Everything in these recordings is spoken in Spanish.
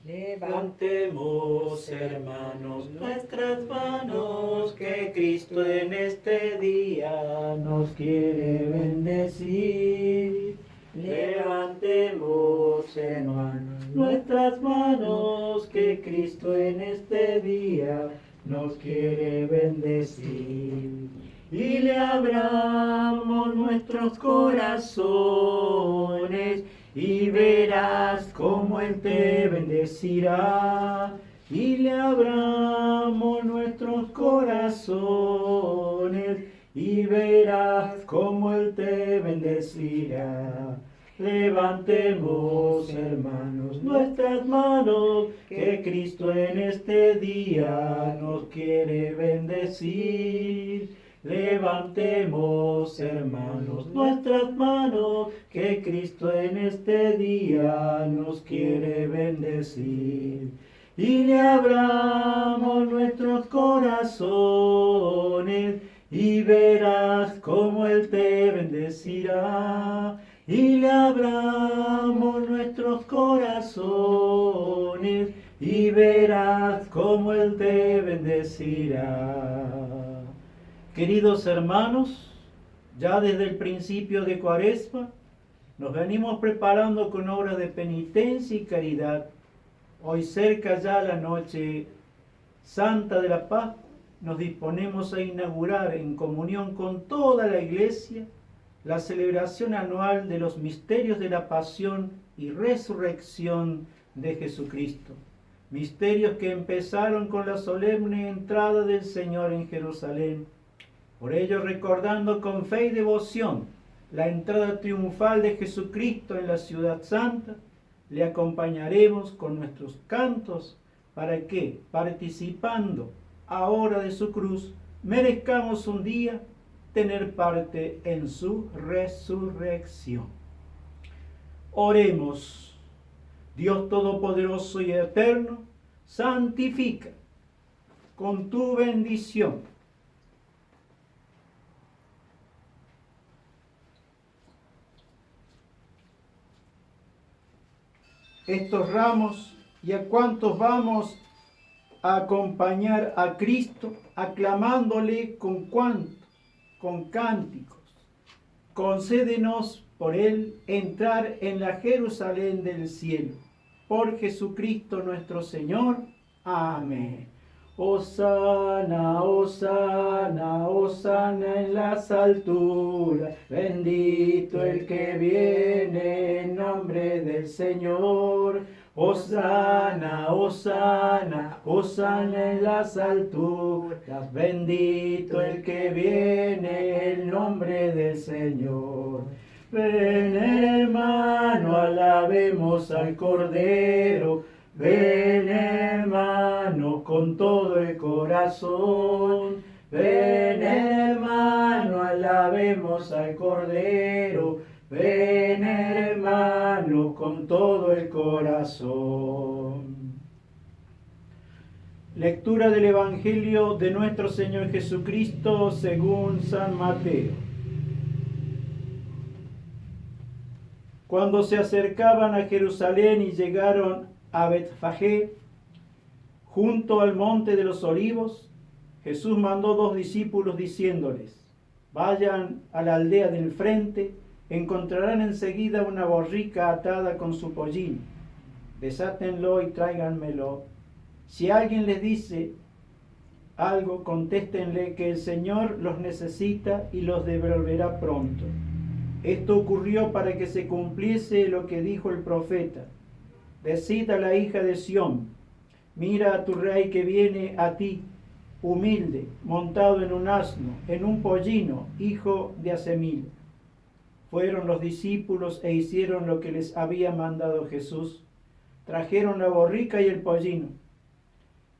Levantemos, hermanos, nuestras manos, que Cristo en este día nos quiere bendecir. Levantemos, hermanos, nuestras manos, que Cristo en este día nos quiere bendecir. Y le abramos nuestros corazones, y verás cómo Él te bendecirá. Y le abramos nuestros corazones, y verás cómo Él te bendecirá. Levantemos, hermanos, nuestras manos, que Cristo en este día nos quiere bendecir. Levantemos, hermanos, nuestras manos, que Cristo en este día nos quiere bendecir. Y le abramos nuestros corazones, y verás cómo Él te bendecirá. Y le abramos nuestros corazones, y verás cómo Él te bendecirá. Queridos hermanos, ya desde el principio de Cuaresma nos venimos preparando con obras de penitencia y caridad. Hoy, cerca ya la noche santa de la Pascua, nos disponemos a inaugurar en comunión con toda la Iglesia la celebración anual de los misterios de la pasión y resurrección de Jesucristo. Misterios que empezaron con la solemne entrada del Señor en Jerusalén. Por ello, recordando con fe y devoción la entrada triunfal de Jesucristo en la ciudad santa, le acompañaremos con nuestros cantos para que, participando ahora de su cruz, merezcamos un día tener parte en su resurrección. Oremos. Dios Todopoderoso y Eterno, santifica con tu bendición estos ramos, y a cuantos vamos a acompañar a Cristo, aclamándole con cánticos. Concédenos por Él entrar en la Jerusalén del cielo. Por Jesucristo nuestro Señor. Amén. Hosana, hosana, hosana en las alturas. Bendito el que viene en nombre del Señor. Hosana, hosana, hosana en las alturas. Bendito el que viene en nombre del Señor. Ven, hermano, alabemos al Cordero. Ven, hermano, con todo el corazón. Ven, hermano, alabemos al Cordero. Ven, hermano, con todo el corazón. Lectura del Evangelio de nuestro Señor Jesucristo según San Mateo. Cuando se acercaban a Jerusalén y llegaron a Betfagé, junto al monte de los Olivos, Jesús mandó 2 discípulos diciéndoles: vayan a la aldea del frente, encontrarán enseguida una borrica atada con su pollín. Desátenlo y tráiganmelo. Si alguien les dice algo, contéstenle que el Señor los necesita y los devolverá pronto. Esto ocurrió para que se cumpliese lo que dijo el profeta: decid a la hija de Sión, mira a tu rey que viene a ti, humilde, montado en un asno, en un pollino, hijo de Asemil. Fueron los discípulos e hicieron lo que les había mandado Jesús. Trajeron la borrica y el pollino.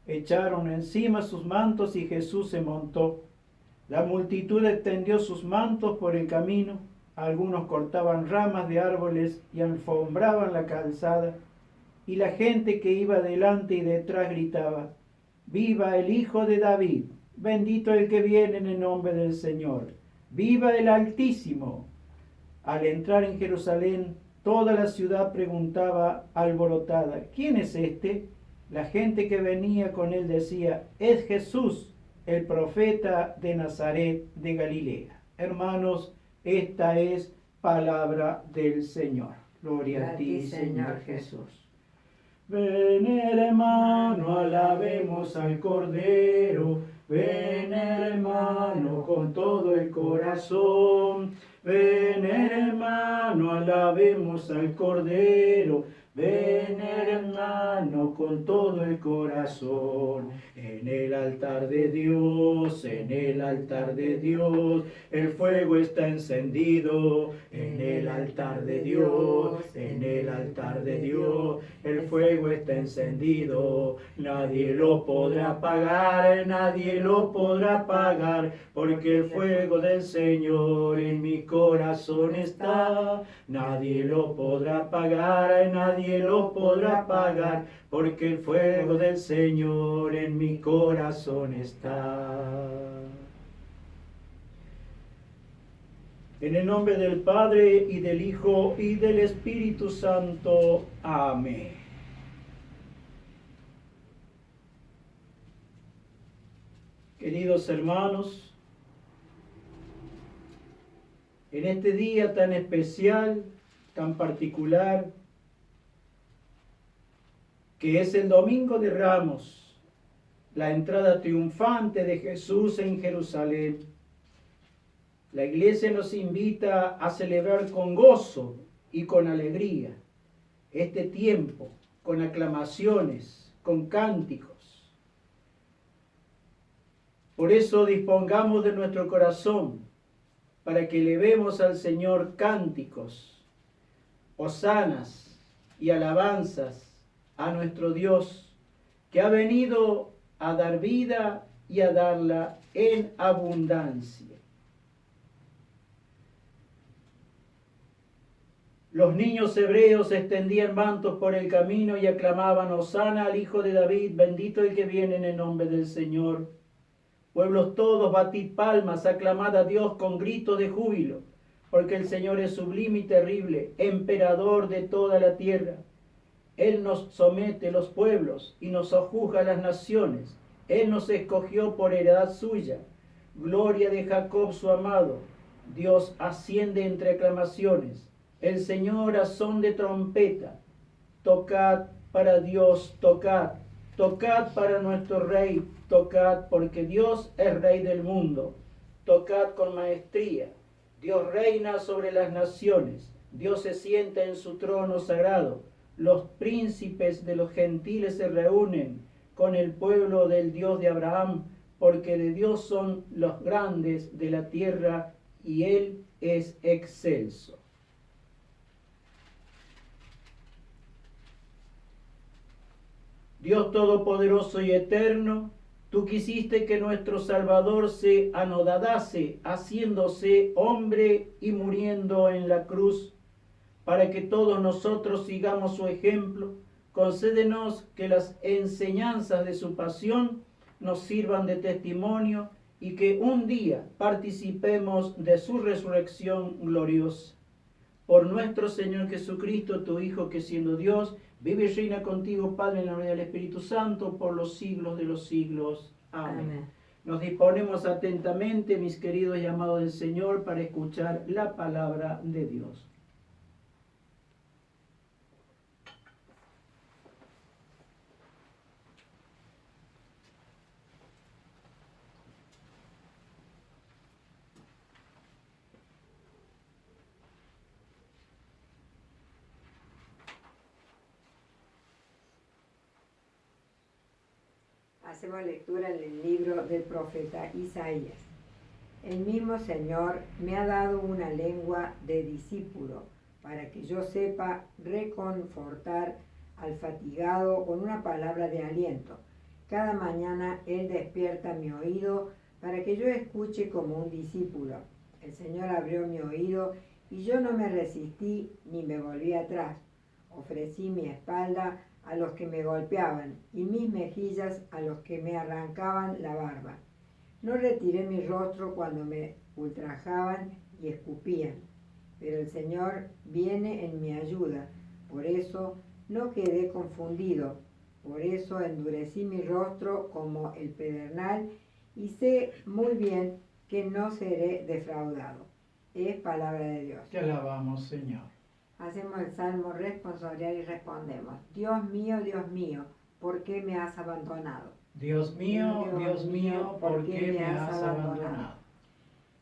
Echaron encima sus mantos y Jesús se montó. La multitud extendió sus mantos por el camino. Algunos cortaban ramas de árboles y alfombraban la calzada. Y la gente que iba delante y detrás gritaba: ¡viva el Hijo de David! ¡Bendito el que viene en el nombre del Señor! ¡Viva el Altísimo! Al entrar en Jerusalén, Toda la ciudad preguntaba alborotada, ¿quién es este? La gente que venía con él decía, es Jesús, el profeta de Nazaret de Galilea. Hermanos, esta es palabra del Señor. Gloria a ti, Señor Jesús. Ven, hermano, alabemos al Cordero. Ven, hermano, con todo el corazón. Ven, hermano, alabemos al Cordero. Ven, hermano, con todo el corazón. En el altar de Dios, en el altar de Dios, el fuego está encendido. En el altar de Dios, en el altar de Dios, el fuego está encendido. Nadie lo podrá apagar, nadie lo podrá apagar, porque el fuego del Señor en mi corazón está. Nadie lo podrá apagar, nadie lo podrá apagar, porque el fuego del Señor en mi corazón está. En el nombre del Padre, y del Hijo, y del Espíritu Santo. Amén. Queridos hermanos, en este día tan especial, tan particular, que es el Domingo de Ramos, la entrada triunfante de Jesús en Jerusalén, la Iglesia nos invita a celebrar con gozo y con alegría este tiempo, con aclamaciones, con cánticos. Por eso dispongamos de nuestro corazón para que elevemos al Señor cánticos, hosanas y alabanzas a nuestro Dios, que ha venido a dar vida y a darla en abundancia. Los niños hebreos extendían mantos por el camino y aclamaban, Hosana al Hijo de David, bendito el que viene en el nombre del Señor. Pueblos todos, batid palmas, aclamad a Dios con gritos de júbilo, porque el Señor es sublime y terrible, emperador de toda la tierra. Él nos somete los pueblos y nos sojuzga las naciones. Él nos escogió por heredad suya. Gloria de Jacob su amado. Dios asciende entre aclamaciones. El Señor a son de trompeta. Tocad para Dios, tocad. Tocad para nuestro Rey, tocad porque Dios es Rey del mundo. Tocad con maestría. Dios reina sobre las naciones. Dios se sienta en su trono sagrado. Los príncipes de los gentiles se reúnen con el pueblo del Dios de Abraham, porque de Dios son los grandes de la tierra y Él es excelso. Dios todopoderoso y eterno, tú quisiste que nuestro Salvador se anodadase, haciéndose hombre y muriendo en la cruz, para que todos nosotros sigamos su ejemplo. Concédenos que las enseñanzas de su pasión nos sirvan de testimonio y que un día participemos de su resurrección gloriosa. Por nuestro Señor Jesucristo, tu Hijo, que siendo Dios, vive y reina contigo, Padre, en la unidad del Espíritu Santo, por los siglos de los siglos. Amén. Amén. Nos disponemos atentamente, mis queridos y amados del Señor, para escuchar la palabra de Dios. Hacemos lectura en el libro del profeta Isaías. El mismo Señor me ha dado una lengua de discípulo para que yo sepa reconfortar al fatigado con una palabra de aliento. Cada mañana Él despierta mi oído para que yo escuche como un discípulo. El Señor abrió mi oído y yo no me resistí ni me volví atrás. Ofrecí mi espalda a los que me golpeaban y mis mejillas a los que me arrancaban la barba. No retiré mi rostro cuando me ultrajaban y escupían. pero el Señor viene en mi ayuda. Por eso no quedé confundido. Por eso endurecí mi rostro como el pedernal y sé muy bien que no seré defraudado. Es palabra de Dios. Te alabamos, Señor. Hacemos el salmo responsorial y respondemos: Dios mío, ¿por qué me has abandonado? Dios mío, ¿por qué me has abandonado?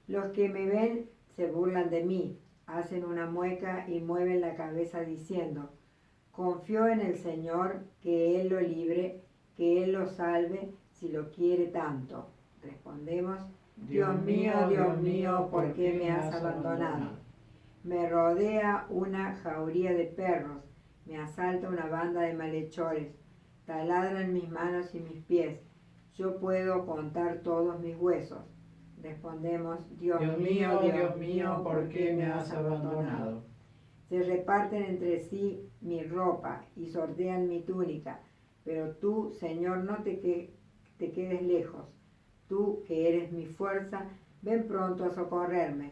Los que me ven se burlan de mí, hacen una mueca y mueven la cabeza diciendo: confío en el Señor, que Él lo libre, que Él lo salve, si lo quiere tanto. Respondemos: Dios mío, ¿por qué me has abandonado? Me rodea una jauría de perros, me asalta una banda de malhechores, taladran mis manos y mis pies. Yo puedo contar todos mis huesos. Respondemos: Dios mío, ¿por qué me has abandonado? Se reparten entre sí mi ropa y sortean mi túnica, pero tú, Señor, no te quedes lejos. Tú, que eres mi fuerza, ven pronto a socorrerme.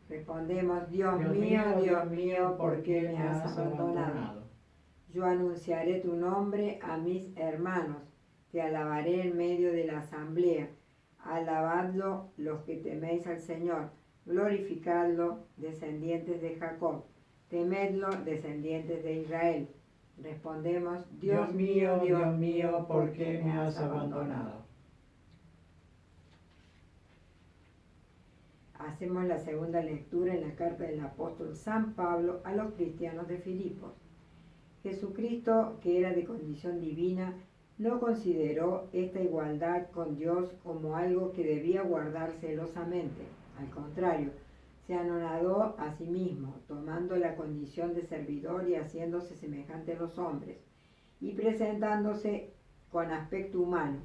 Respondemos: Dios mío, ¿por qué me has abandonado? Yo anunciaré tu nombre a mis hermanos, te alabaré en medio de la asamblea. Alabadlo los que teméis al Señor, glorificadlo, descendientes de Jacob, temedlo, descendientes de Israel. Respondemos: Dios mío, ¿por qué me has abandonado? Hacemos la segunda lectura en la carta del apóstol San Pablo a los cristianos de Filipos. Jesucristo, que era de condición divina, no consideró esta igualdad con Dios como algo que debía guardar celosamente. Al contrario, se anonadó a sí mismo, tomando la condición de servidor y haciéndose semejante a los hombres, y presentándose con aspecto humano.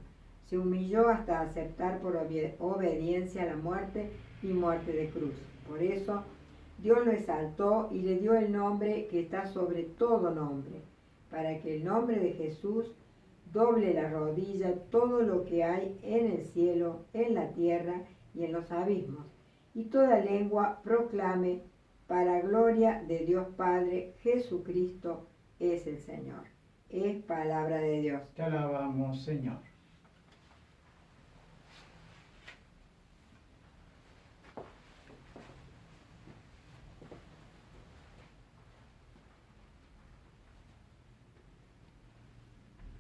Se humilló hasta aceptar por obediencia la muerte y muerte de cruz. Por eso Dios lo exaltó y le dio el nombre que está sobre todo nombre, para que el nombre de Jesús doble la rodilla todo lo que hay en el cielo, en la tierra y en los abismos, y toda lengua proclame: para gloria de Dios Padre, Jesucristo es el Señor. Es palabra de Dios. Te alabamos, Señor.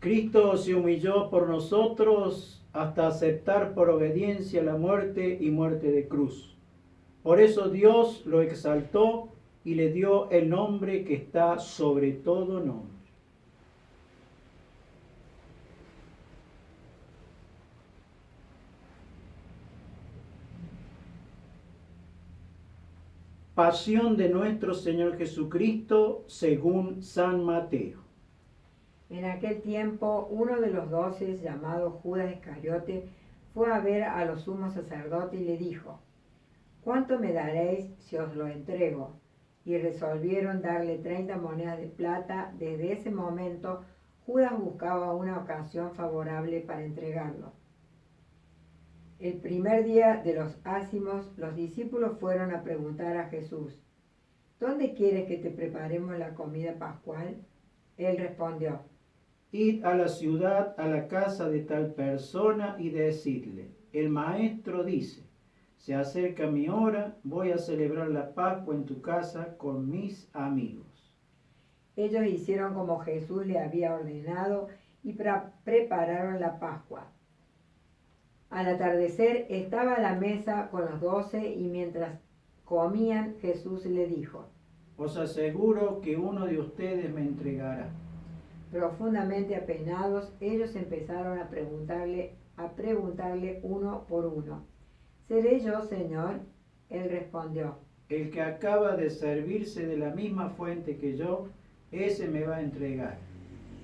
Cristo se humilló por nosotros hasta aceptar por obediencia la muerte y muerte de cruz. Por eso Dios lo exaltó y le dio el nombre que está sobre todo nombre. Pasión de nuestro Señor Jesucristo según San Mateo. En aquel tiempo, uno de los 12, llamado Judas Iscariote, fue a ver a los sumos sacerdotes y le dijo: ¿cuánto me daréis si os lo entrego? Y resolvieron darle 30 monedas de plata. Desde ese momento, Judas buscaba una ocasión favorable para entregarlo. El primer día de los ácimos, los discípulos fueron a preguntar a Jesús: ¿dónde quieres que te preparemos la comida pascual? Él respondió: Id a la ciudad, a la casa de tal persona y decidle: el maestro dice, se acerca mi hora, voy a celebrar la Pascua en tu casa con mis amigos. Ellos hicieron como Jesús le había ordenado y prepararon la Pascua. Al atardecer estaba a la mesa con los 12 y mientras comían, Jesús le dijo: os aseguro que uno de ustedes me entregará. Profundamente apenados, ellos empezaron a preguntarle uno por uno: ¿seré yo, Señor? Él respondió: el que acaba de servirse de la misma fuente que yo, ese me va a entregar.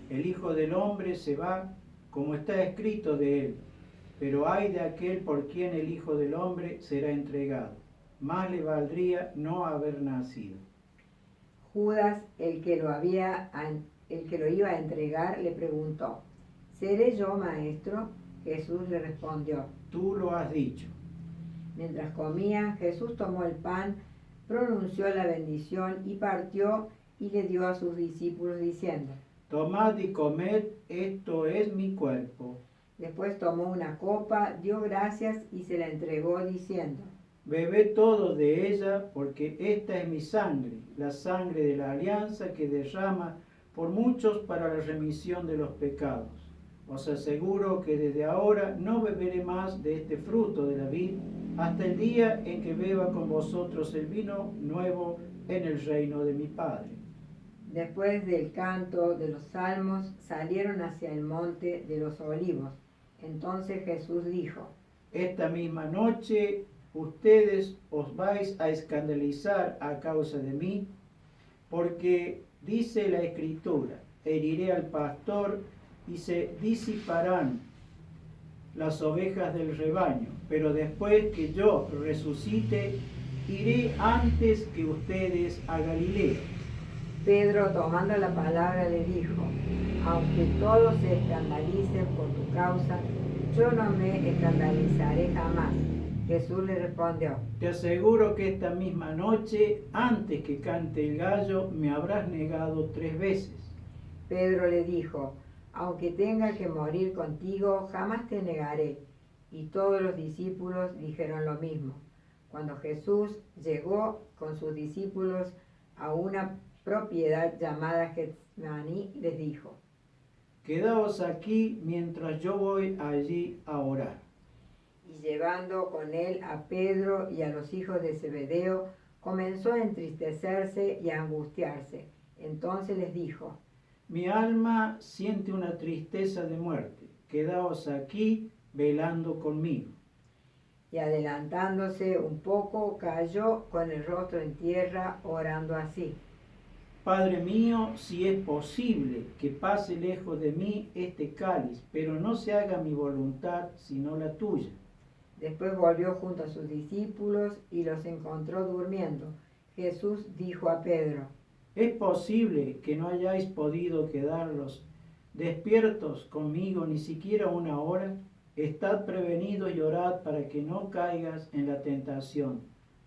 El Hijo del Hombre se va, como está escrito de él, pero ay de aquel por quien el Hijo del Hombre será entregado. Más le valdría no haber nacido. Judas, el que lo iba a entregar, le preguntó: ¿seré yo, maestro? Jesús le respondió: tú lo has dicho. Mientras comían, Jesús tomó el pan, pronunció la bendición y partió y le dio a sus discípulos diciendo: Tomad y comed, esto es mi cuerpo. Después tomó una copa, dio gracias y se la entregó diciendo: Bebed todo de ella, porque esta es mi sangre, la sangre de la alianza que derrama por muchos para la remisión de los pecados. Os aseguro que desde ahora no beberé más de este fruto de la vid hasta el día en que beba con vosotros el vino nuevo en el reino de mi Padre. Después del canto de los salmos salieron hacia el monte de los olivos. Entonces Jesús dijo: Esta misma noche ustedes os vais a escandalizar a causa de mí, porque dice la Escritura: heriré al pastor y se disiparán las ovejas del rebaño, pero después que yo resucite, iré antes que ustedes a Galilea. Pedro, tomando la palabra, le dijo: aunque todos se escandalicen por tu causa, yo no me escandalizaré jamás. Jesús le respondió: Te aseguro que esta misma noche, antes que cante el gallo, me habrás negado 3 veces. Pedro le dijo: aunque tenga que morir contigo, jamás te negaré. Y todos los discípulos dijeron lo mismo. Cuando Jesús llegó con sus discípulos a una propiedad llamada Getsemaní, les dijo: Quedaos aquí mientras yo voy allí a orar. Y llevando con él a Pedro y a los hijos de Zebedeo, comenzó a entristecerse y a angustiarse. Entonces les dijo: Mi alma siente una tristeza de muerte. Quedaos aquí velando conmigo. Y adelantándose un poco, cayó con el rostro en tierra, orando así: Padre mío, si es posible que pase lejos de mí este cáliz, pero no se haga mi voluntad sino la tuya. Después volvió junto a sus discípulos y los encontró durmiendo. Jesús dijo a Pedro: ¿Es posible que no hayáis podido quedaros despiertos conmigo ni siquiera una hora? Estad prevenidos y orad para que no caigas en la tentación,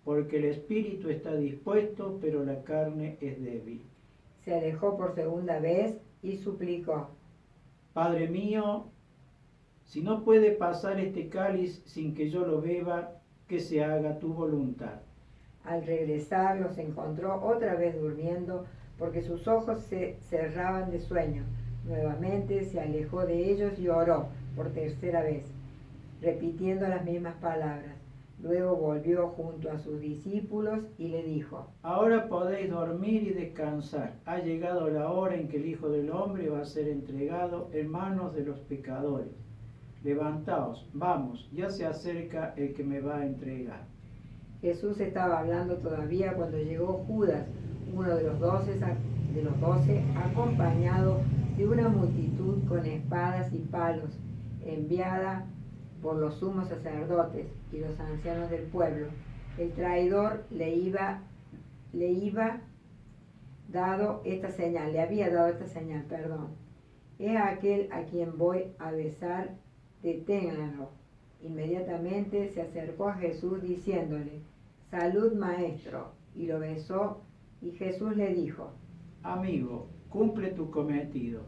porque el espíritu está dispuesto, pero la carne es débil. Se alejó por segunda vez y suplicó: Padre mío, si no puede pasar este cáliz sin que yo lo beba, que se haga tu voluntad. Al regresar los encontró otra vez durmiendo, porque sus ojos se cerraban de sueño. Nuevamente se alejó de ellos y oró por tercera vez, repitiendo las mismas palabras. Luego volvió junto a sus discípulos y le dijo: Ahora podéis dormir y descansar. Ha llegado la hora en que el Hijo del Hombre va a ser entregado en manos de los pecadores. Levantaos, vamos, ya se acerca el que me va a entregar. Jesús estaba hablando todavía cuando llegó Judas, uno de los 12, acompañado de una multitud con espadas y palos, enviada por los sumos sacerdotes y los ancianos del pueblo. El traidor le había dado esta señal, He aquel a quien voy a besar, deténganlo. Inmediatamente se acercó a Jesús diciéndole: Salud, maestro, y lo besó, y Jesús le dijo: Amigo, cumple tu cometido.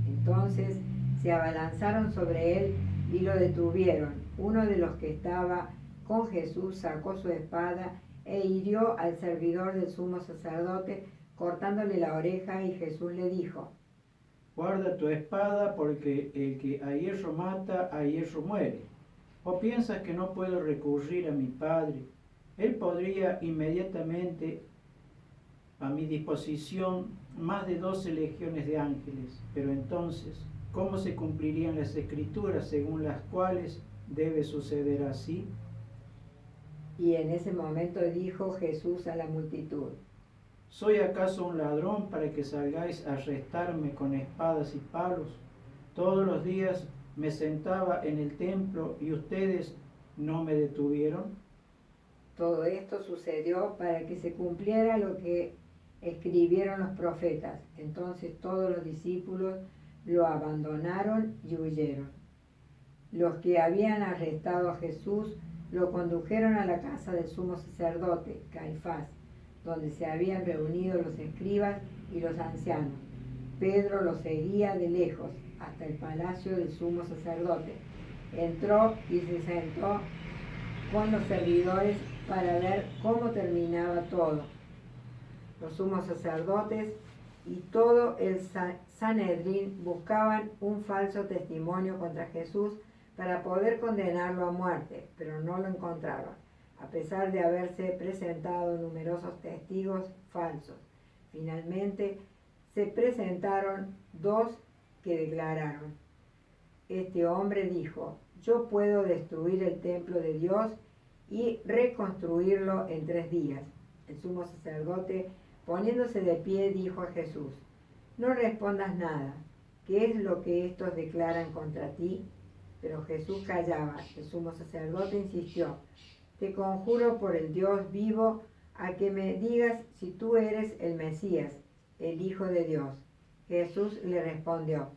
Entonces se abalanzaron sobre él y lo detuvieron. Uno de los que estaba con Jesús sacó su espada e hirió al servidor del sumo sacerdote, cortándole la oreja, y Jesús le dijo: Guarda tu espada, porque el que a hierro mata, a hierro muere. ¿O piensas que no puedo recurrir a mi Padre? Él podría inmediatamente a mi disposición más de 12 legiones de ángeles, pero entonces, ¿cómo se cumplirían las Escrituras según las cuales debe suceder así? Y en ese momento dijo Jesús a la multitud: ¿Soy acaso un ladrón para que salgáis a arrestarme con espadas y palos? Todos los días me sentaba en el templo y ustedes no me detuvieron. Todo esto sucedió para que se cumpliera lo que escribieron los profetas. Entonces todos los discípulos lo abandonaron y huyeron. Los que habían arrestado a Jesús lo condujeron a la casa del sumo sacerdote, Caifás, donde se habían reunido los escribas y los ancianos. Pedro lo seguía de lejos hasta el palacio del sumo sacerdote. Entró y se sentó con los servidores para ver cómo terminaba todo. Los sumos sacerdotes y todo el Sanedrín buscaban un falso testimonio contra Jesús para poder condenarlo a muerte, pero no lo encontraban, a pesar de haberse presentado numerosos testigos falsos. Finalmente, se presentaron dos que declararon: este hombre dijo, yo puedo destruir el templo de Dios y reconstruirlo en 3 días. El sumo sacerdote, poniéndose de pie, dijo a Jesús, no respondas nada. ¿Qué es lo que estos declaran contra ti? Pero Jesús callaba. El sumo sacerdote insistió, te conjuro por el Dios vivo a que me digas si tú eres el Mesías, el Hijo de Dios. Jesús le respondió,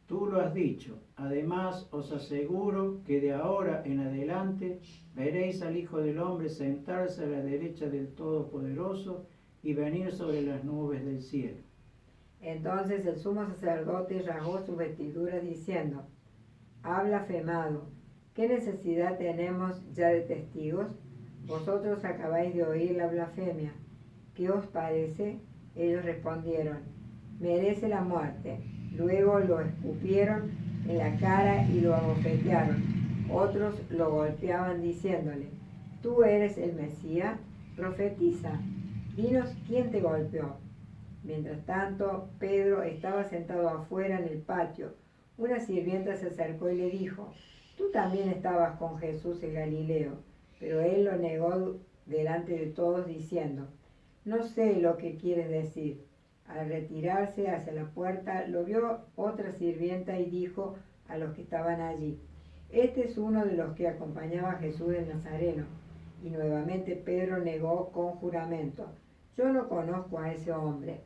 tú lo has dicho. Además, os aseguro que de ahora en adelante veréis al Hijo del Hombre sentarse a la derecha del Todopoderoso y venir sobre las nubes del cielo. Entonces el sumo sacerdote rasgó sus vestiduras diciendo, ha blasfemado. ¿Qué necesidad tenemos ya de testigos? Vosotros acabáis de oír la blasfemia. ¿Qué os parece? Ellos respondieron, merece la muerte. Luego lo escupieron en la cara y lo abofetearon. Otros lo golpeaban diciéndole, ¿tú eres el Mesías? Profetiza, dinos quién te golpeó. Mientras tanto, Pedro estaba sentado afuera en el patio. Una sirvienta se acercó y le dijo, tú también estabas con Jesús el Galileo. Pero él lo negó delante de todos diciendo, no sé lo que quieres decir. Al retirarse hacia la puerta, lo vio otra sirvienta y dijo a los que estaban allí, este es uno de los que acompañaba a Jesús el Nazareno. Y nuevamente Pedro negó con juramento, yo no conozco a ese hombre.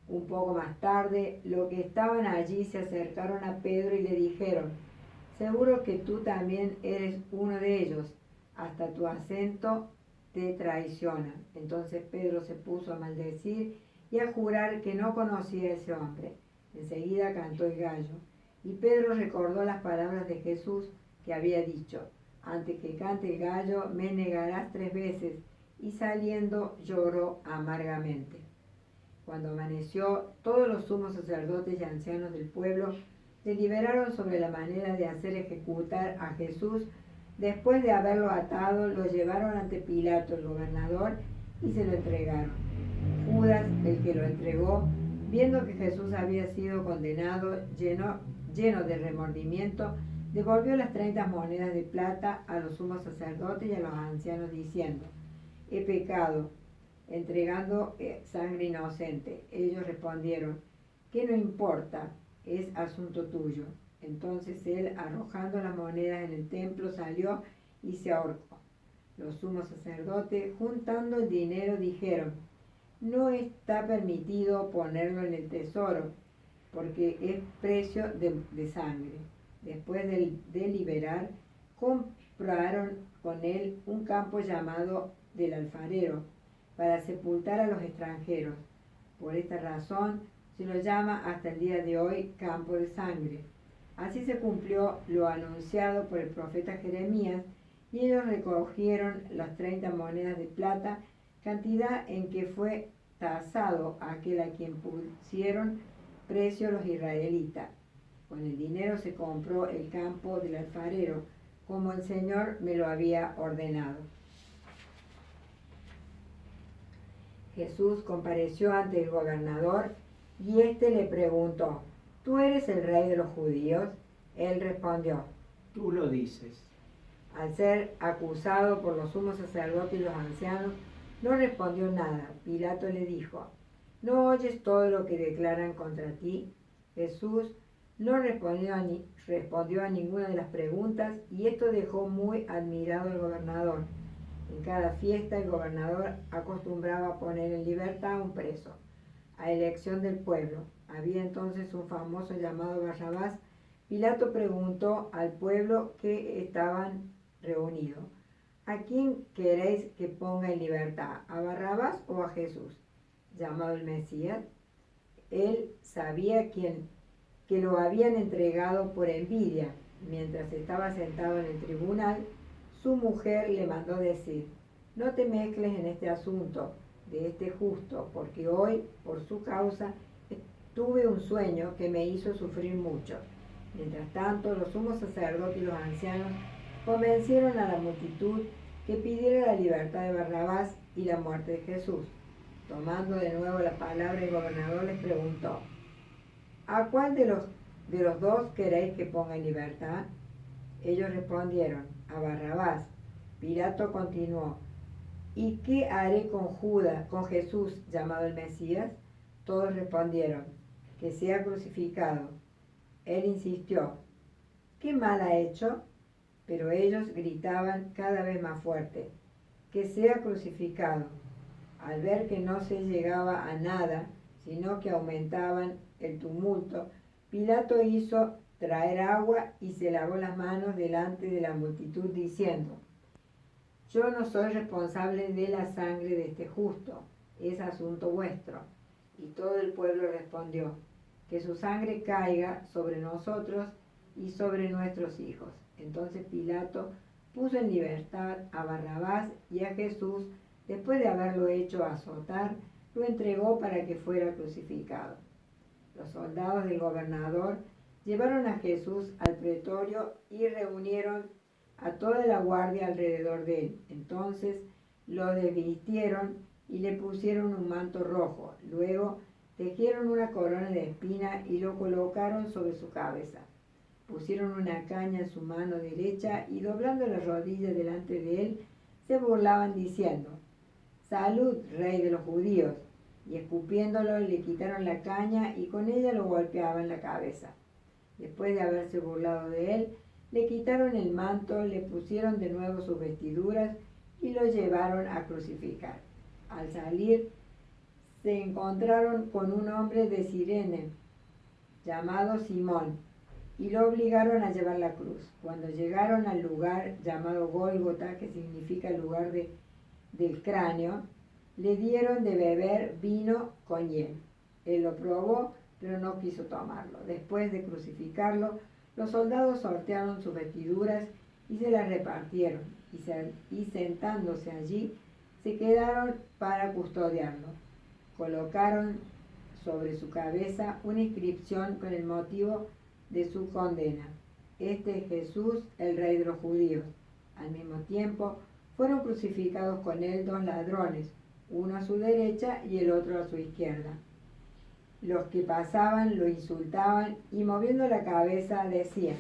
Un poco más tarde, los que estaban allí se acercaron a Pedro y le dijeron, seguro que tú también eres uno de ellos, hasta tu acento te traiciona. Entonces Pedro se puso a maldecir y a jurar que no conocía a ese hombre. Enseguida cantó el gallo, y Pedro recordó las palabras de Jesús que había dicho, antes que cante el gallo me negarás 3 veces, y saliendo lloró amargamente. Cuando amaneció, todos los sumos sacerdotes y ancianos del pueblo deliberaron sobre la manera de hacer ejecutar a Jesús. Después de haberlo atado, lo llevaron ante Pilato, el gobernador, y se lo entregaron. Judas, el que lo entregó, viendo que Jesús había sido condenado, lleno de remordimiento, devolvió las 30 monedas de plata a los sumos sacerdotes y a los ancianos, diciendo, he pecado, entregando sangre inocente. Ellos respondieron, ¿qué no importa? Es asunto tuyo. Entonces él, arrojando las monedas en el templo, salió y se ahorcó. Los sumos sacerdotes, juntando el dinero, dijeron, no está permitido ponerlo en el tesoro, porque es precio de sangre. Después de deliberar, compraron con él un campo llamado del alfarero, para sepultar a los extranjeros. Por esta razón se lo llama hasta el día de hoy campo de sangre. Así se cumplió lo anunciado por el profeta Jeremías, y ellos recogieron las 30 monedas de plata, cantidad en que fue tasado aquel a quien pusieron precio los israelitas. Con el dinero se compró el campo del alfarero, como el Señor me lo había ordenado. Jesús compareció ante el gobernador y éste le preguntó, ¿tú eres el rey de los judíos? Él respondió, tú lo dices. Al ser acusado por los sumos sacerdotes y los ancianos, no respondió nada. Pilato le dijo, ¿no oyes todo lo que declaran contra ti? Jesús no respondió a ninguna de las preguntas, y esto dejó muy admirado al gobernador. En cada fiesta el gobernador acostumbraba a poner en libertad a un preso, a elección del pueblo. Había entonces un famoso llamado Barrabás. Pilato preguntó al pueblo que estaban reunidos, ¿a quién queréis que ponga en libertad? ¿A Barrabás o a Jesús, llamado el Mesías? Él sabía que lo habían entregado por envidia. Mientras estaba sentado en el tribunal, su mujer le mandó decir: no te mezcles en este asunto de este justo, porque hoy, por su causa, tuve un sueño que me hizo sufrir mucho. Mientras tanto, los sumos sacerdotes y los ancianos convencieron a la multitud que pidiera la libertad de Barrabás y la muerte de Jesús. Tomando de nuevo la palabra, el gobernador les preguntó: ¿a cuál de los dos queréis que ponga en libertad? Ellos respondieron: a Barrabás. Pilato continuó: ¿y qué haré con Jesús, llamado el Mesías? Todos respondieron: que sea crucificado. Él insistió: ¿qué mal ha hecho? Pero ellos gritaban cada vez más fuerte: que sea crucificado. Al ver que no se llegaba a nada, sino que aumentaban el tumulto, Pilato hizo traer agua y se lavó las manos delante de la multitud, diciendo: yo no soy responsable de la sangre de este justo, es asunto vuestro. Y todo el pueblo respondió: que su sangre caiga sobre nosotros y sobre nuestros hijos. Entonces Pilato puso en libertad a Barrabás, y a Jesús, después de haberlo hecho azotar, lo entregó para que fuera crucificado. Los soldados del gobernador llevaron a Jesús al pretorio y reunieron a toda la guardia alrededor de él. Entonces lo desvistieron y le pusieron un manto rojo. Luego tejieron una corona de espina y lo colocaron sobre su cabeza. Pusieron una caña en su mano derecha y, doblando las rodillas delante de él, se burlaban diciendo: «Salud, rey de los judíos». Y escupiéndolo le quitaron la caña y con ella lo golpeaban la cabeza. Después de haberse burlado de él, le quitaron el manto, le pusieron de nuevo sus vestiduras y lo llevaron a crucificar. Al salir, se encontraron con un hombre de Cirene, llamado Simón, y lo obligaron a llevar la cruz. Cuando llegaron al lugar llamado Gólgota, que significa lugar del cráneo, le dieron de beber vino con hiel. Él lo probó, pero no quiso tomarlo. Después de crucificarlo, los soldados sortearon sus vestiduras y se las repartieron, y sentándose allí, se quedaron para custodiarlo. Colocaron sobre su cabeza una inscripción con el motivo de su condena: «Este es Jesús, el Rey de los judíos». Al mismo tiempo, fueron crucificados con él 2 ladrones, uno a su derecha y el otro a su izquierda. Los que pasaban lo insultaban y, moviendo la cabeza, decían: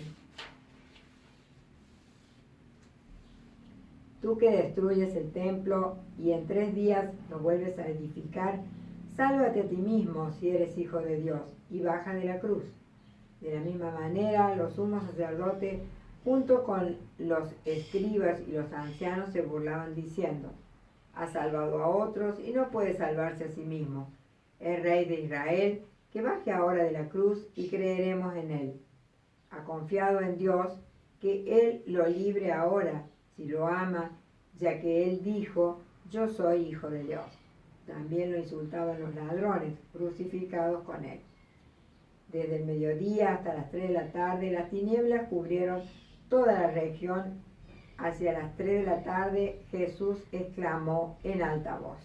«Tú que destruyes el templo y en 3 días lo vuelves a edificar, sálvate a ti mismo si eres hijo de Dios, y baja de la cruz». De la misma manera, los sumos sacerdotes, junto con los escribas y los ancianos, se burlaban diciendo: «Ha salvado a otros y no puede salvarse a sí mismo. Es Rey de Israel, que baje ahora de la cruz y creeremos en él». Ha confiado en Dios que él lo libre ahora, si lo ama, ya que él dijo: «Yo soy hijo de Dios». También lo insultaban los ladrones, crucificados con él. Desde el mediodía hasta las 3 de la tarde, las tinieblas cubrieron toda la región. Hacia las 3 de la tarde, Jesús exclamó en alta voz: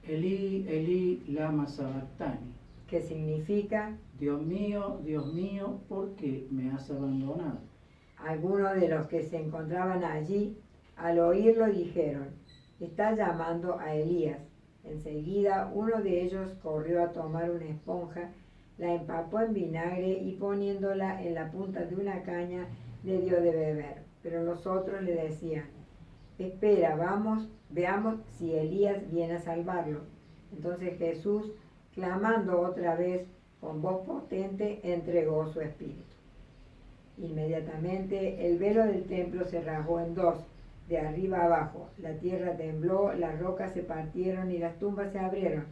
Elí, Elí, lama sabactani. que significa: Dios mío, ¿por qué me has abandonado? Algunos de los que se encontraban allí, al oírlo, dijeron: «Está llamando a Elías». Enseguida uno de ellos corrió a tomar una esponja, la empapó en vinagre y, poniéndola en la punta de una caña, le dio de beber. Pero los otros le decían: «Espera, veamos si Elías viene a salvarlo». Entonces Jesús, clamando otra vez con voz potente, entregó su espíritu. Inmediatamente el velo del templo se rasgó en 2, de arriba abajo. La tierra tembló, las rocas se partieron y las tumbas se abrieron.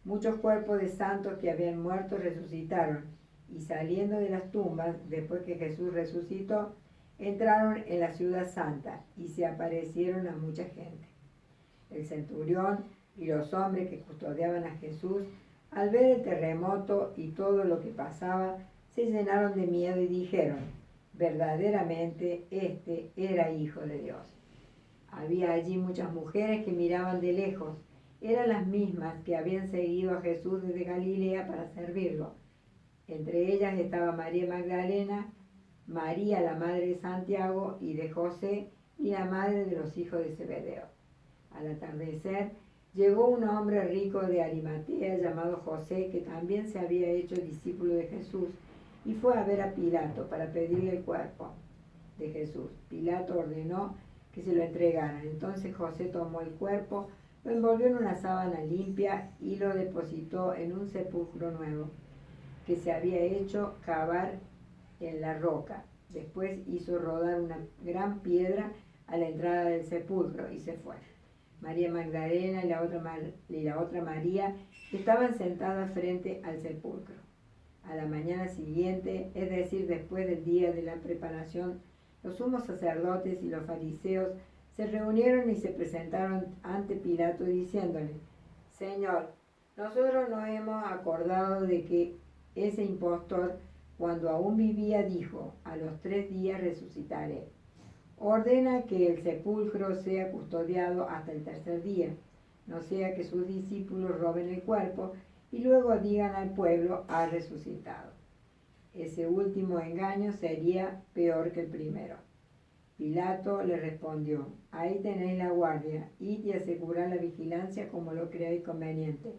Muchos cuerpos de santos que habían muerto resucitaron, y saliendo de las tumbas, después que Jesús resucitó, entraron en la ciudad santa y se aparecieron a mucha gente. El centurión y los hombres que custodiaban a Jesús, al ver el terremoto y todo lo que pasaba, se llenaron de miedo y dijeron: verdaderamente este era Hijo de Dios. Había allí muchas mujeres que miraban de lejos. Eran las mismas que habían seguido a Jesús desde Galilea para servirlo. Entre ellas estaba María Magdalena, María la madre de Santiago y de José, y la madre de los hijos de Zebedeo. Al atardecer llegó un hombre rico de Arimatea llamado José, que también se había hecho discípulo de Jesús, y fue a ver a Pilato para pedirle el cuerpo de Jesús. Pilato ordenó que se lo entregaran. Entonces José tomó el cuerpo, lo envolvió en una sábana limpia y lo depositó en un sepulcro nuevo que se había hecho cavar en la roca. Después hizo rodar una gran piedra a la entrada del sepulcro y se fue. María Magdalena y la otra María estaban sentadas frente al sepulcro. A la mañana siguiente, es decir, después del día de la preparación, los sumos sacerdotes y los fariseos se reunieron y se presentaron ante Pilato diciéndole: Señor, nosotros nos hemos acordado de que ese impostor, cuando aún vivía, dijo: a los 3 días resucitaré. Ordena que el sepulcro sea custodiado hasta el 3er día, no sea que sus discípulos roben el cuerpo y luego digan al pueblo: ha resucitado. Ese último engaño sería peor que el primero. Pilato le respondió: ahí tenéis la guardia, id y asegurad la vigilancia como lo creáis conveniente.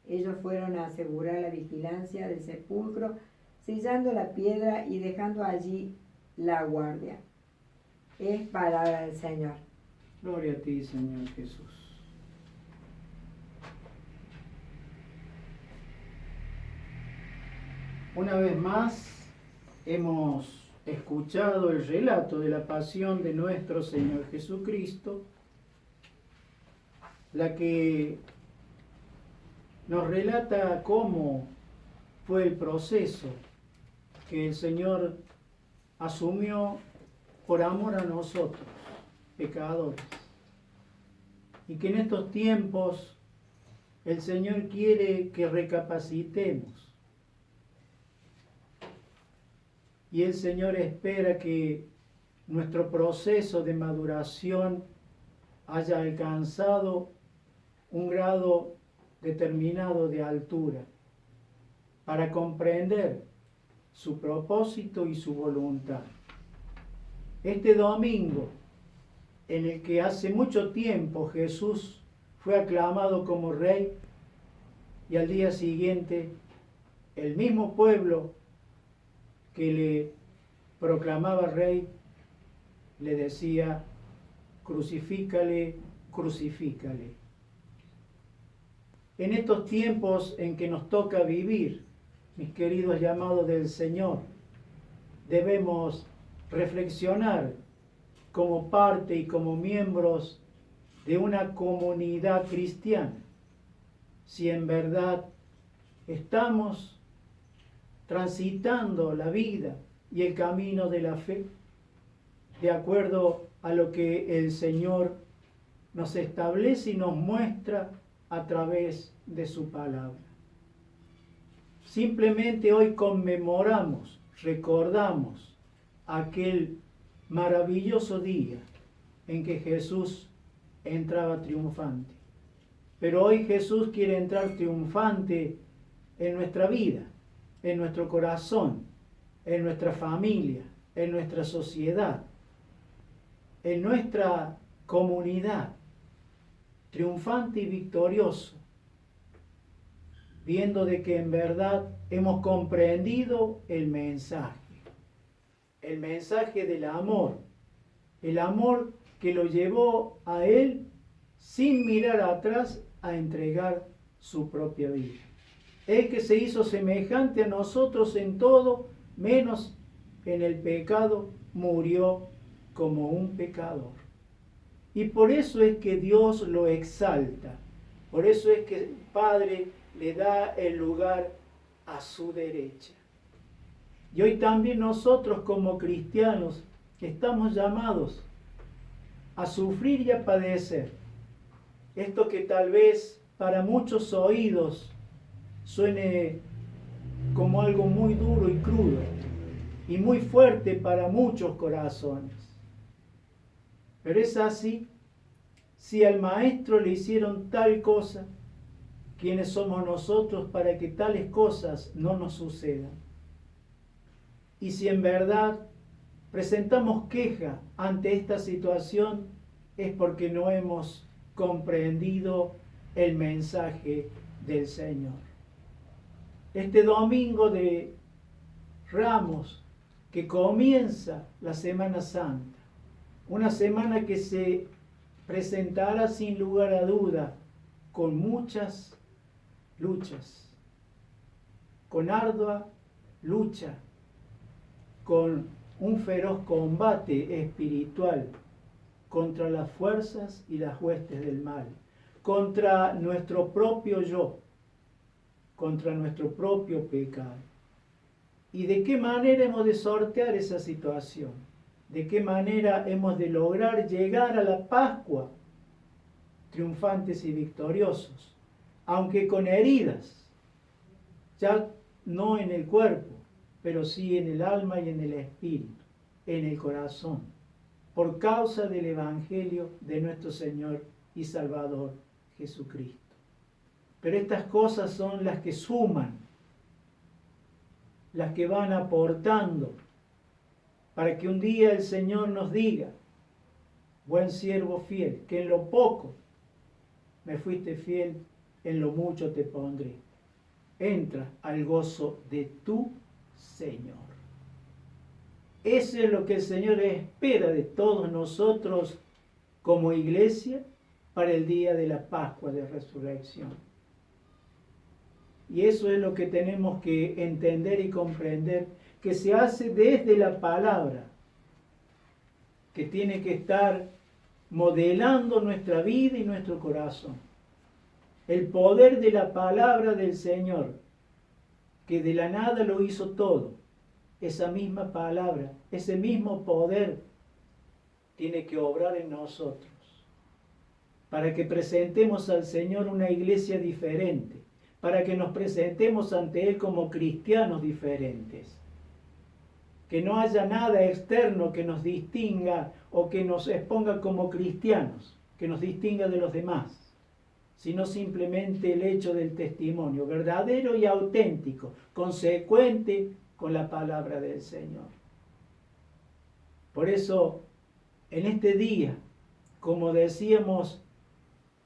Ellos fueron a asegurar la vigilancia del sepulcro, sellando la piedra y dejando allí la guardia. Es palabra del Señor. Gloria a ti, Señor Jesús. Una vez más hemos escuchado el relato de la pasión de nuestro Señor Jesucristo, la que nos relata cómo fue el proceso que el Señor asumió por amor a nosotros, pecadores. Y que en estos tiempos el Señor quiere que recapacitemos. Y el Señor espera que nuestro proceso de maduración haya alcanzado un grado determinado de altura para comprender su propósito y su voluntad. Este domingo, en el que hace mucho tiempo Jesús fue aclamado como rey, y al día siguiente el mismo pueblo que le proclamaba rey le decía: crucifícale, crucifícale. En estos tiempos en que nos toca vivir, mis queridos llamados del Señor, debemos reflexionar como parte y como miembros de una comunidad cristiana, si en verdad estamos transitando la vida y el camino de la fe de acuerdo a lo que el Señor nos establece y nos muestra a través de su palabra. Simplemente hoy conmemoramos, recordamos aquel maravilloso día en que Jesús entraba triunfante. Pero hoy Jesús quiere entrar triunfante en nuestra vida, en nuestro corazón, en nuestra familia, en nuestra sociedad, en nuestra comunidad, triunfante y victorioso, viendo de que en verdad hemos comprendido el mensaje del amor, el amor que lo llevó a Él sin mirar atrás a entregar su propia vida. Él que se hizo semejante a nosotros en todo, menos en el pecado, murió como un pecador. Y por eso es que Dios lo exalta, por eso es que el Padre le da el lugar a su derecha. Y hoy también nosotros como cristianos estamos llamados a sufrir y a padecer. Esto que tal vez para muchos oídos suene como algo muy duro y crudo y muy fuerte para muchos corazones. Pero es así. Si al Maestro le hicieron tal cosa, ¿quiénes somos nosotros para que tales cosas no nos sucedan? Y si en verdad presentamos queja ante esta situación, es porque no hemos comprendido el mensaje del Señor. Este domingo de Ramos, que comienza la Semana Santa, una semana que se presentará sin lugar a duda con muchas luchas, con ardua lucha, con un feroz combate espiritual contra las fuerzas y las huestes del mal, contra nuestro propio yo, contra nuestro propio pecado. ¿Y de qué manera hemos de sortear esa situación? ¿De qué manera hemos de lograr llegar a la Pascua triunfantes y victoriosos? Aunque con heridas, ya no en el cuerpo, pero sí en el alma y en el espíritu, en el corazón, por causa del Evangelio de nuestro Señor y Salvador Jesucristo. Pero estas cosas son las que suman, las que van aportando, para que un día el Señor nos diga: buen siervo fiel, que en lo poco me fuiste fiel, en lo mucho te pondré. Entra al gozo de tu Señor. Eso es lo que el Señor espera de todos nosotros como iglesia para el día de la Pascua de Resurrección. Y eso es lo que tenemos que entender y comprender, que se hace desde la palabra, que tiene que estar modelando nuestra vida y nuestro corazón. El poder de la palabra del Señor, que de la nada lo hizo todo, esa misma palabra, ese mismo poder, tiene que obrar en nosotros, para que presentemos al Señor una iglesia diferente, para que nos presentemos ante Él como cristianos diferentes. Que no haya nada externo que nos distinga o que nos exponga como cristianos, que nos distinga de los demás, sino simplemente el hecho del testimonio verdadero y auténtico, consecuente con la palabra del Señor. Por eso, en este día, como decíamos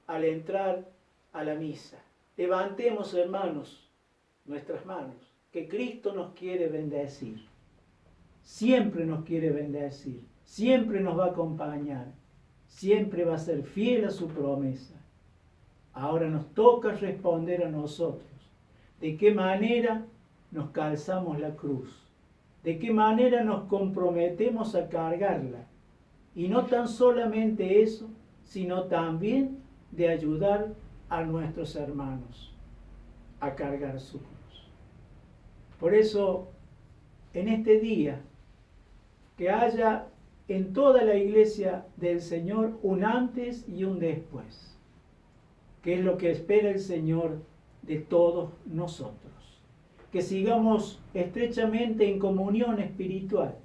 al entrar a la misa, levantemos, hermanos, nuestras manos, que Cristo nos quiere bendecir. Siempre nos quiere bendecir, siempre nos va a acompañar, siempre va a ser fiel a su promesa. Ahora nos toca responder a nosotros. ¿De qué manera nos calzamos la cruz? ¿De qué manera nos comprometemos a cargarla? Y no tan solamente eso, sino también de ayudar a nuestros hermanos a cargar su cruz. Por eso, en este día, que haya en toda la iglesia del Señor un antes y un después, que es lo que espera el Señor de todos nosotros. Que sigamos estrechamente en comunión espiritual,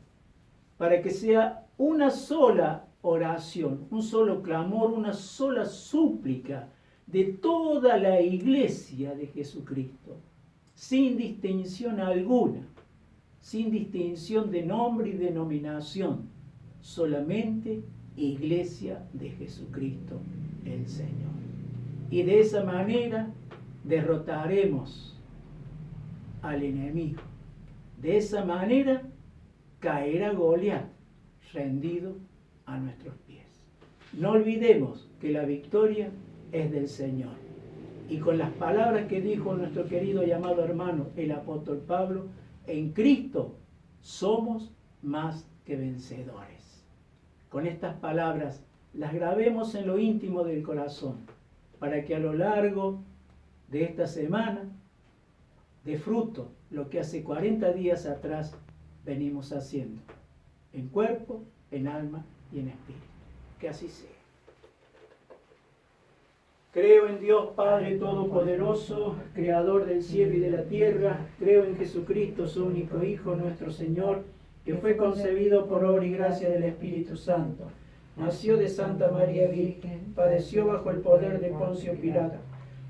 para que sea una sola oración, un solo clamor, una sola súplica de toda la iglesia de Jesucristo, sin distinción alguna, sin distinción de nombre y denominación, solamente iglesia de Jesucristo el Señor. Y de esa manera derrotaremos al enemigo. De esa manera caerá Goliat rendido a nuestros pies. No olvidemos que la victoria es del Señor. Y con las palabras que dijo nuestro querido y amado hermano, el apóstol Pablo, en Cristo somos más que vencedores. Con estas palabras las grabemos en lo íntimo del corazón, para que a lo largo de esta semana dé fruto lo que hace 40 días atrás venimos haciendo, en cuerpo en alma y en espíritu. Que así sea. Creo en Dios Padre Todopoderoso, Creador del cielo y de la tierra. Creo en Jesucristo, su único Hijo, nuestro Señor, que fue concebido por obra y gracia del Espíritu Santo. Nació de Santa María Virgen, padeció bajo el poder de Poncio Pilato,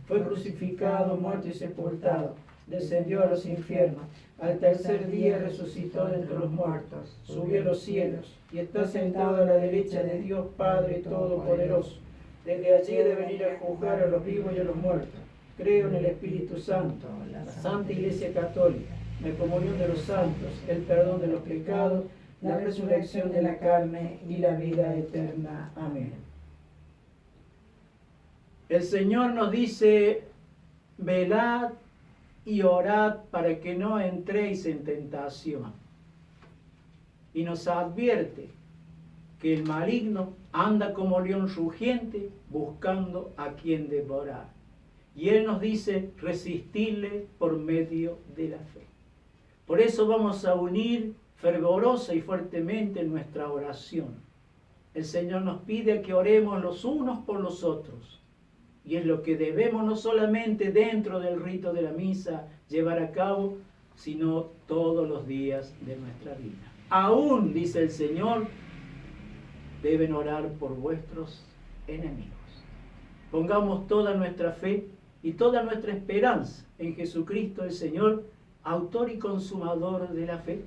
fue crucificado, muerto y sepultado, descendió a los infiernos, al tercer día resucitó de entre los muertos, subió a los cielos y está sentado a la derecha de Dios Padre Todopoderoso. Desde allí de venir a juzgar a los vivos y a los muertos. Creo en el Espíritu Santo, la Santa Iglesia Católica, la comunión de los santos, el perdón de los pecados, la resurrección de la carne y la vida eterna. Amén. El Señor nos dice, velad y orad para que no entréis en tentación. Y nos advierte que el maligno anda como león rugiente buscando a quien devorar. Y Él nos dice resistirle por medio de la fe. Por eso vamos a unir fervorosa y fuertemente nuestra oración. El Señor nos pide que oremos los unos por los otros. Y es lo que debemos no solamente dentro del rito de la misa llevar a cabo, sino todos los días de nuestra vida. Aún, dice el Señor, deben orar por vuestros enemigos. Pongamos toda nuestra fe y toda nuestra esperanza en Jesucristo el Señor, autor y consumador de la fe,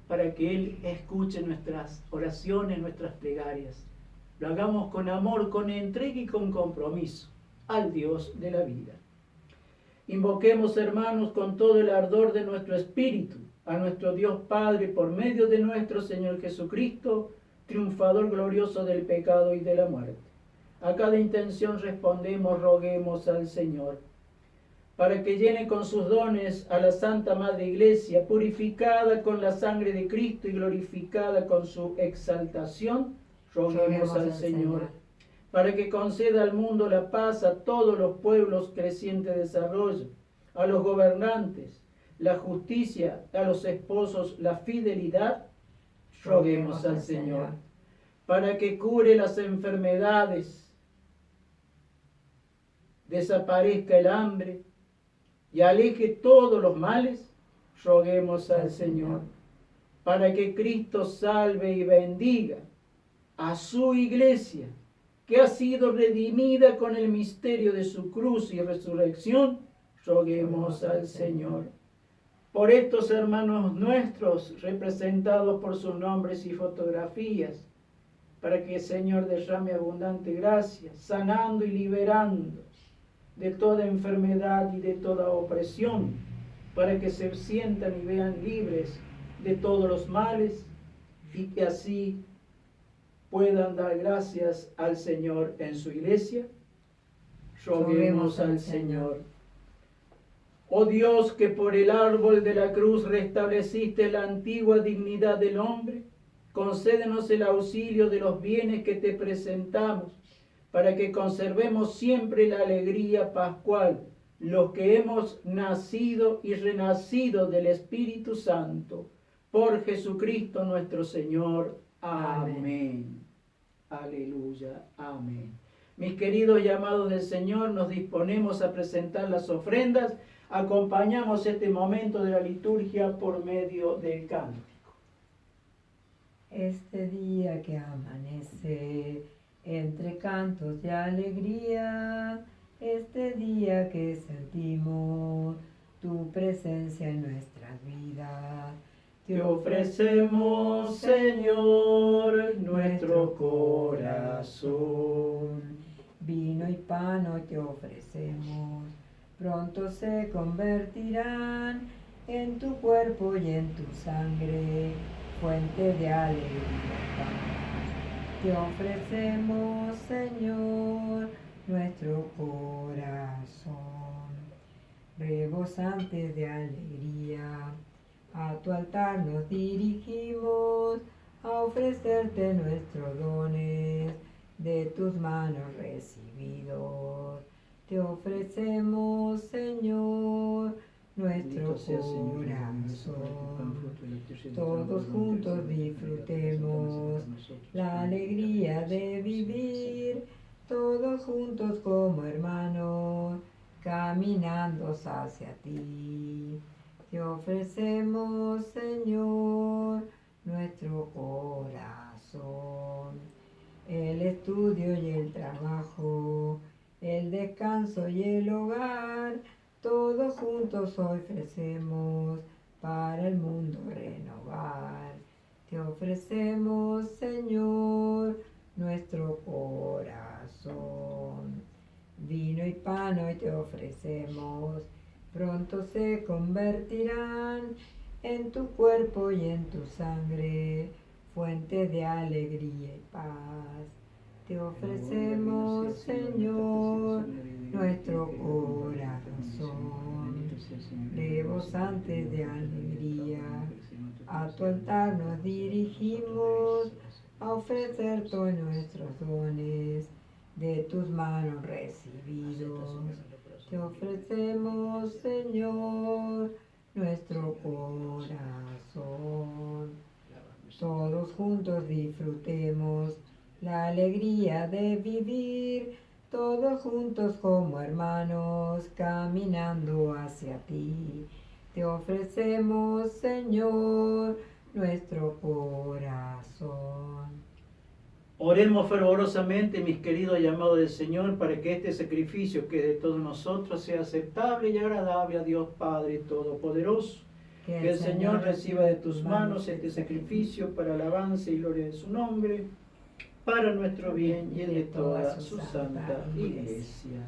para que Él escuche nuestras oraciones, nuestras plegarias. Lo hagamos con amor, con entrega y con compromiso al Dios de la vida. Invoquemos, hermanos, con todo el ardor de nuestro espíritu, a nuestro Dios Padre, por medio de nuestro Señor Jesucristo, triunfador glorioso del pecado y de la muerte. A cada intención respondemos, roguemos al Señor, para que llene con sus dones a la Santa Madre Iglesia, purificada con la sangre de Cristo y glorificada con su exaltación, roguemos al Señor, para que conceda al mundo la paz, a todos los pueblos creciente desarrollo, a los gobernantes, la justicia, a los esposos, la fidelidad, roguemos al Señor, para que cure las enfermedades, desaparezca el hambre y aleje todos los males, roguemos al Señor, para que Cristo salve y bendiga a su iglesia, que ha sido redimida con el misterio de su cruz y resurrección, roguemos al Señor. Por estos hermanos nuestros, representados por sus nombres y fotografías, para que el Señor derrame abundante gracia, sanando y liberando de toda enfermedad y de toda opresión, para que se sientan y vean libres de todos los males y que así puedan dar gracias al Señor en su iglesia. Roguemos al Señor. Oh Dios, que por el árbol de la cruz restableciste la antigua dignidad del hombre, concédenos el auxilio de los bienes que te presentamos, para que conservemos siempre la alegría pascual, los que hemos nacido y renacido del Espíritu Santo, por Jesucristo nuestro Señor. Amén. Aleluya. Amén. Mis queridos y amados del Señor, nos disponemos a presentar las ofrendas. Acompañamos este momento de la liturgia por medio del cántico. Este día que amanece entre cantos de alegría, este día que sentimos tu presencia en nuestras vidas, te ofrecemos, Señor, nuestro corazón. Vino y pan hoy te ofrecemos, pronto se convertirán en tu cuerpo y en tu sangre, fuente de alegría y paz. Te ofrecemos, Señor, nuestro corazón, rebosantes de alegría. A tu altar nos dirigimos a ofrecerte nuestros dones, de tus manos recibidos. Te ofrecemos, Señor, nuestro Bendito sea, Señor, corazón. Todos juntos disfrutemos la alegría de vivir, todos juntos como hermanos, caminando hacia ti. Te ofrecemos, Señor, nuestro corazón, el estudio y el trabajo, el descanso y el hogar, todos juntos ofrecemos para el mundo renovar. Te ofrecemos, Señor, nuestro corazón. Vino y pan hoy te ofrecemos, pronto se convertirán en tu cuerpo y en tu sangre, fuente de alegría y paz. Te ofrecemos, Señor, nuestro corazón, rebosantes de alegría. A tu altar nos dirigimos a ofrecer todos nuestros dones de tus manos recibidos. Te ofrecemos, Señor, nuestro corazón. Todos juntos disfrutemos la alegría de vivir, todos juntos como hermanos, caminando hacia ti. Te ofrecemos, Señor, nuestro corazón. Oremos fervorosamente, mis queridos y amados del Señor, para que este sacrificio que de todos nosotros sea aceptable y agradable a Dios Padre Todopoderoso. Que el Señor reciba de tus manos este sacrificio para alabanza y gloria de su nombre, para nuestro bien y el de toda su santa Iglesia.